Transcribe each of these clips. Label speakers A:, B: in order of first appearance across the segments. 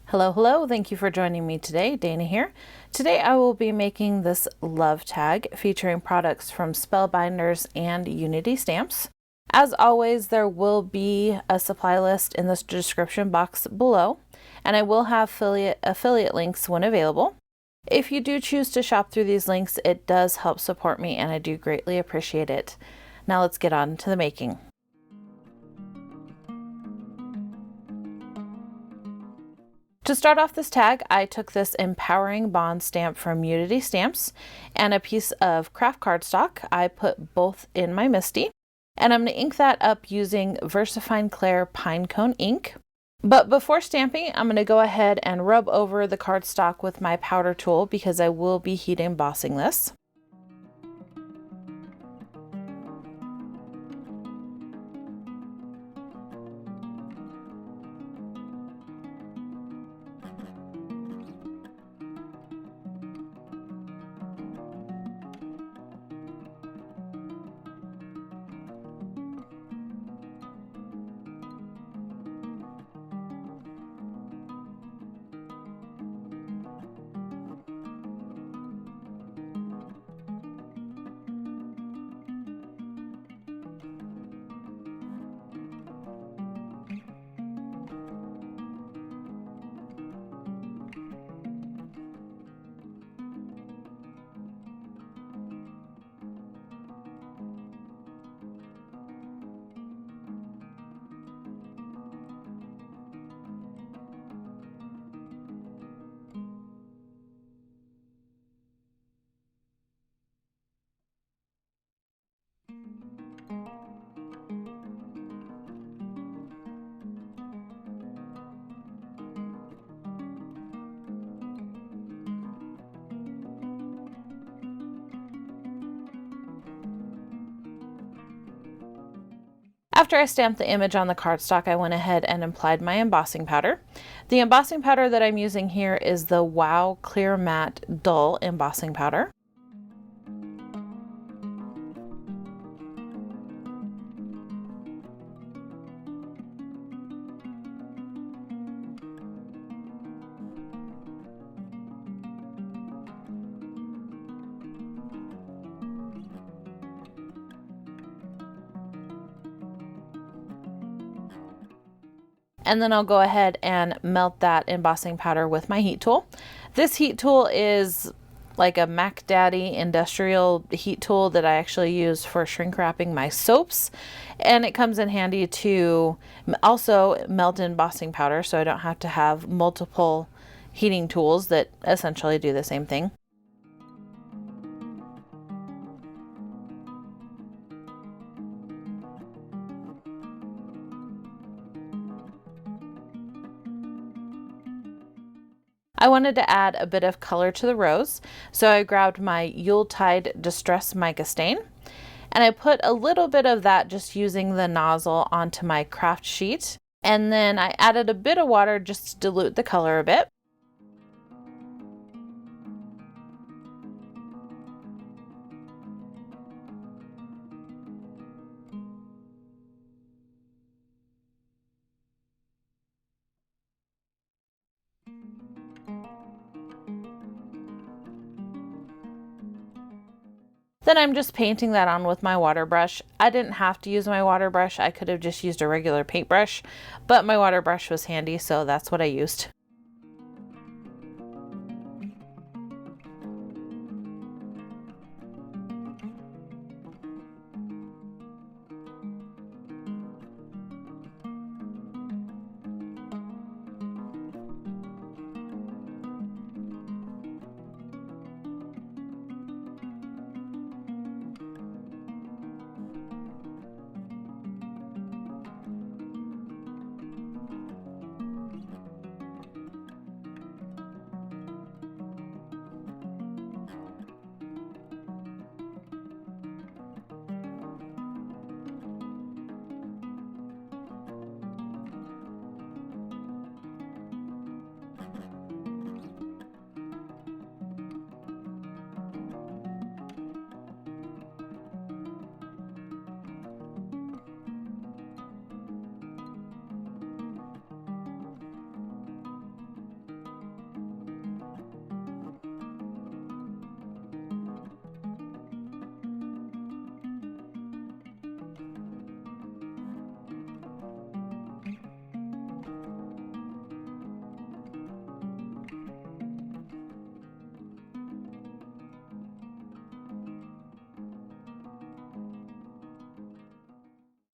A: Hello, hello. Thank you for joining me today. Dana here. Today I will be making this love tag featuring products from Spellbinders and Unity stamps. As always, there will be a supply list in the description box below, and I will have affiliate links when available. If you do choose to shop through these links, it does help support me and I do greatly appreciate it. Now let's get on to the making. To start off this tag, I took this Empowering Bond stamp from Unity Stamps and a piece of craft cardstock. I put both in my MISTI, and I'm going to ink that up using VersaFine Clair Pinecone ink. But before stamping, I'm going to go ahead and rub over the cardstock with my powder tool because I will be heat embossing this. After I stamped the image on the cardstock, I went ahead and applied my embossing powder. The embossing powder that I'm using here is the Wow Clear Matte Dull embossing powder. And then I'll go ahead and melt that embossing powder with my heat tool. This heat tool is like a Mac Daddy industrial heat tool that I actually use for shrink wrapping my soaps. And it comes in handy to also melt embossing powder so I don't have to have multiple heating tools that essentially do the same thing. I wanted to add a bit of color to the rose, so I grabbed my Yuletide Distress Mica Stain, and I put a little bit of that just using the nozzle onto my craft sheet, and then I added a bit of water just to dilute the color a bit. Then I'm just painting that on with my water brush. I didn't have to use my water brush. I could have just used a regular paintbrush, but my water brush was handy, so that's what I used.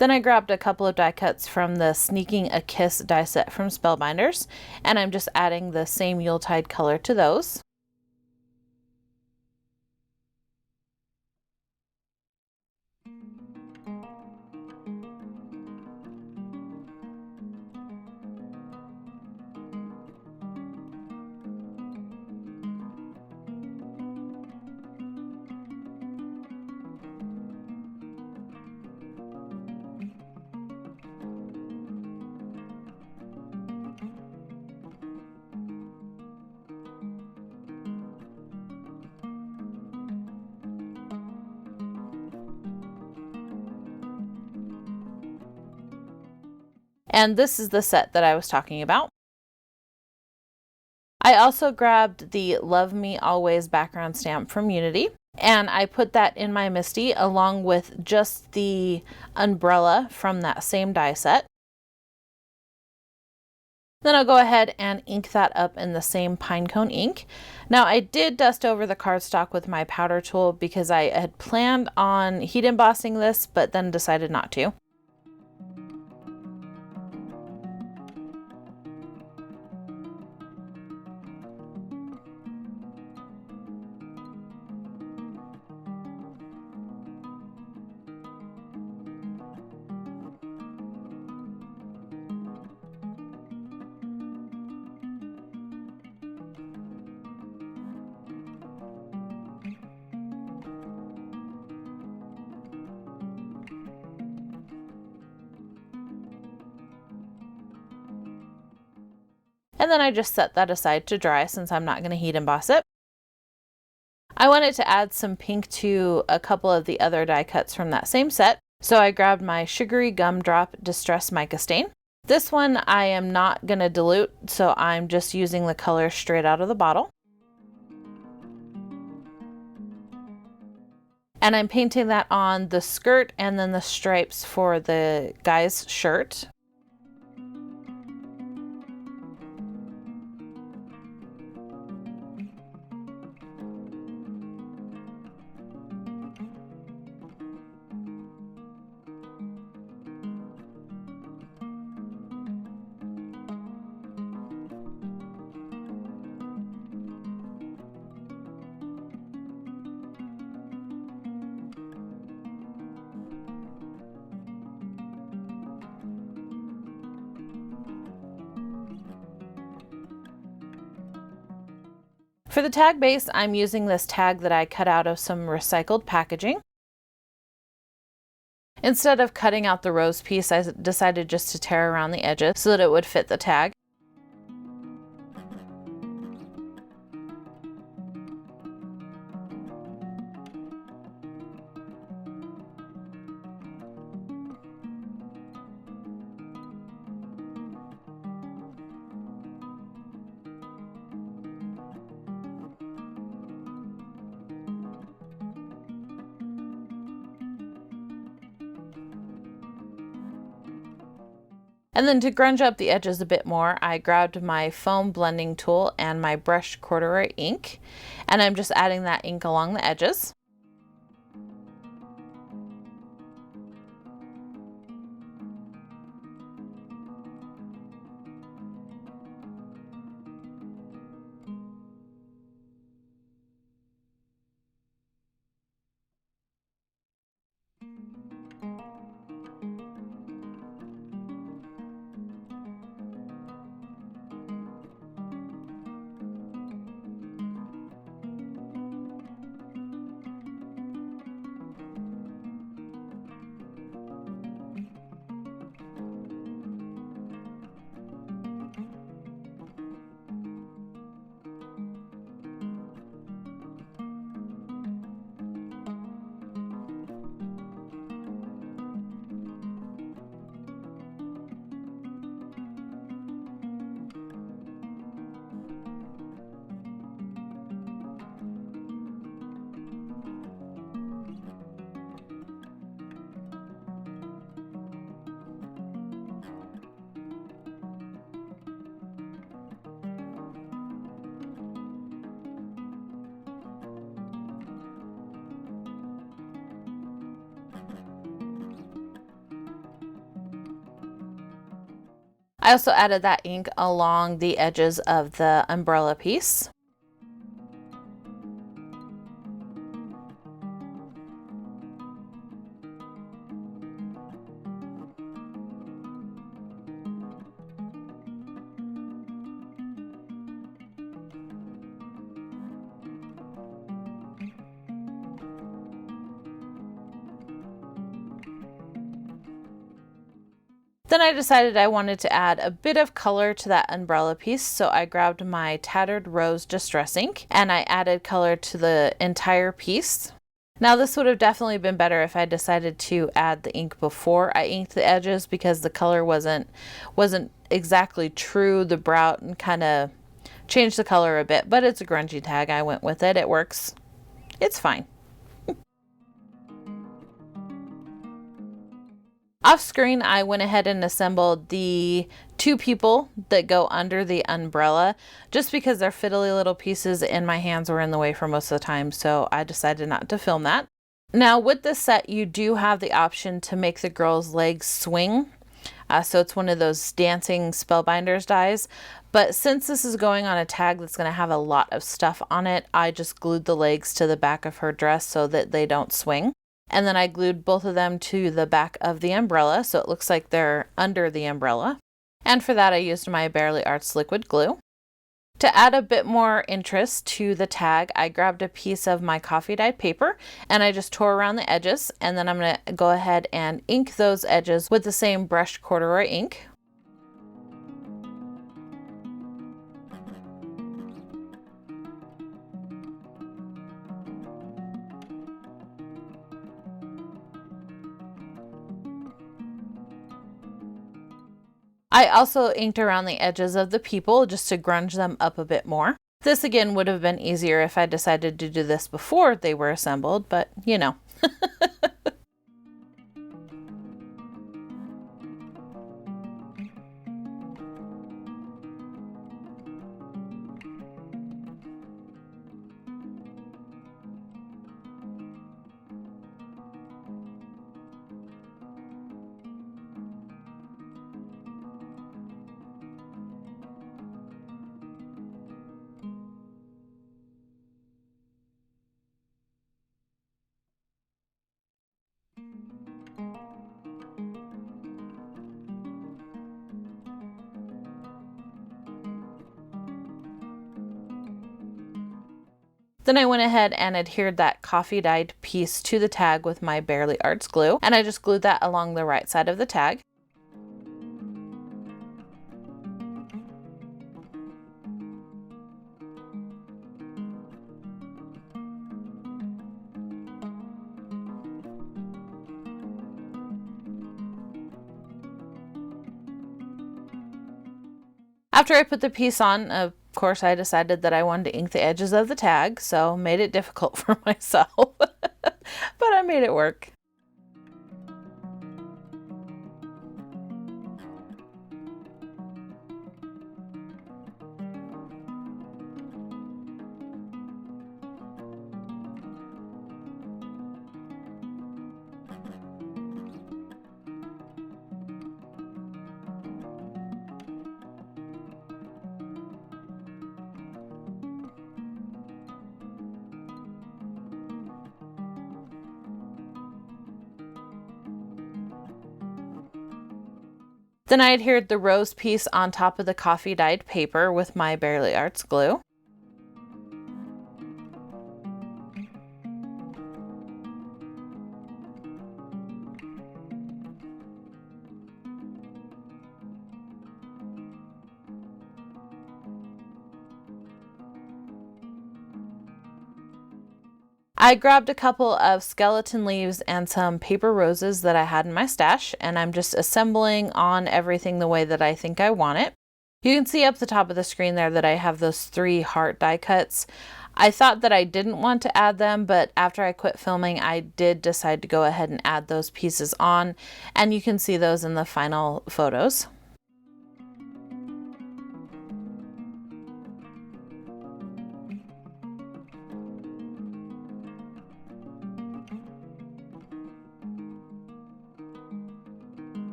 A: Then I grabbed a couple of die cuts from the Sneaking a Kiss die set from Spellbinders, and I'm just adding the same Yuletide color to those. And this is the set that I was talking about. I also grabbed the Love Me Always background stamp from Unity, and I put that in my MISTI along with just the umbrella from that same die set. Then I'll go ahead and ink that up in the same pinecone ink. Now I did dust over the cardstock with my powder tool because I had planned on heat embossing this, but then decided not to. And then I just set that aside to dry since I'm not going to heat emboss it. I wanted to add some pink to a couple of the other die cuts from that same set, so I grabbed my Sugary Gumdrop Distress Mica Stain. This one I am not going to dilute, so I'm just using the color straight out of the bottle. And I'm painting that on the skirt and then the stripes for the guy's shirt. For the tag base, I'm using this tag that I cut out of some recycled packaging. Instead of cutting out the rose piece, I decided just to tear around the edges so that it would fit the tag. And then to grunge up the edges a bit more, I grabbed my foam blending tool and my brushed corduroy ink, and I'm just adding that ink along the edges. I also added that ink along the edges of the umbrella piece. Then I decided I wanted to add a bit of color to that umbrella piece, so I grabbed my Tattered Rose Distress ink and I added color to the entire piece. Now this would have definitely been better if I decided to add the ink before I inked the edges, because the color wasn't exactly true. The brown kind of changed the color a bit, but it's a grungy tag. I went with it. It works. It's fine. Off screen, I went ahead and assembled the two people that go under the umbrella, just because they're fiddly little pieces and my hands were in the way for most of the time, so I decided not to film that. Now with this set, you do have the option to make the girl's legs swing. So it's one of those dancing Spellbinders dies. But since this is going on a tag that's going to have a lot of stuff on it, I just glued the legs to the back of her dress so that they don't swing. And then I glued both of them to the back of the umbrella, so it looks like they're under the umbrella. And for that, I used my Bearly Arts liquid glue. To add a bit more interest to the tag, I grabbed a piece of my coffee dyed paper and I just tore around the edges, and then I'm going to go ahead and ink those edges with the same brushed corduroy ink. I also inked around the edges of the people just to grunge them up a bit more. This again would have been easier if I decided to do this before they were assembled, but you know. Then I went ahead and adhered that coffee dyed piece to the tag with my Bearly Arts glue, and I just glued that along the right side of the tag. After I put the piece on, of course, I decided that I wanted to ink the edges of the tag, so made it difficult for myself, but I made it work. Then I adhered the rose piece on top of the coffee dyed paper with my Bearly Arts glue. I grabbed a couple of skeleton leaves and some paper roses that I had in my stash, and I'm just assembling on everything the way that I think I want it. You can see up the top of the screen there that I have those 3 heart die cuts. I thought that I didn't want to add them, but after I quit filming, I did decide to go ahead and add those pieces on, and you can see those in the final photos.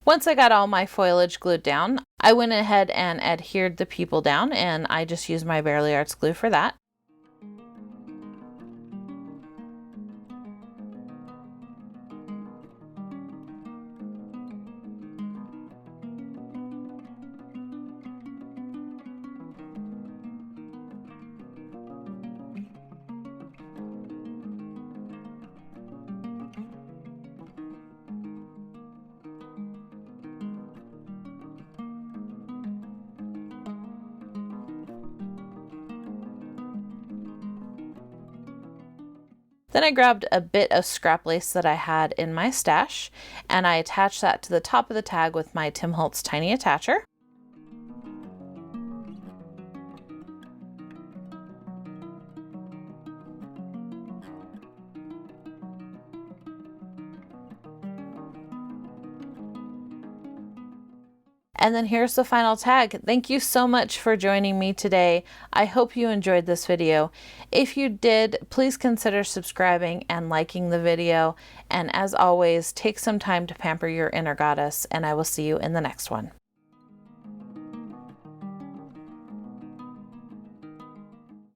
A: Once I got all my foliage glued down, I went ahead and adhered the people down, and I just used my Bearly Arts glue for that. Then I grabbed a bit of scrap lace that I had in my stash, and I attached that to the top of the tag with my Tim Holtz tiny attacher. And then here's the final tag. Thank you so much for joining me today. I hope you enjoyed this video. If you did, please consider subscribing and liking the video. And as always, take some time to pamper your inner goddess, and I will see you in the next one.